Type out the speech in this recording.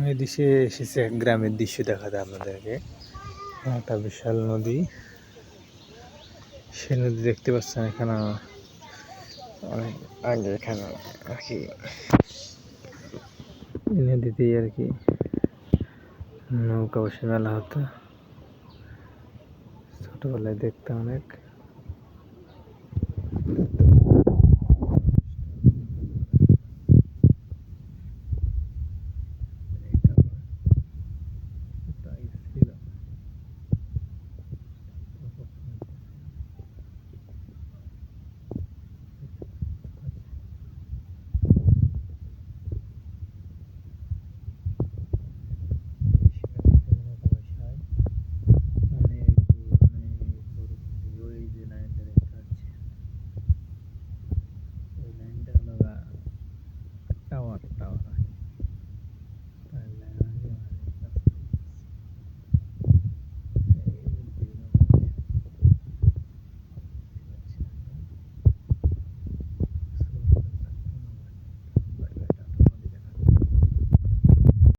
এই দেশে এসেছে এক গ্রামের দৃশ্য দেখাতে আপনাদেরকে। একটা বিশাল নদী, সে নদী দেখতে পাচ্ছেন এখানে অনেক আগে এখানে আর কি নদীতেই আর কি নৌকা বসে মেলা হতো, ছোটবেলায় দেখতাম অনেক।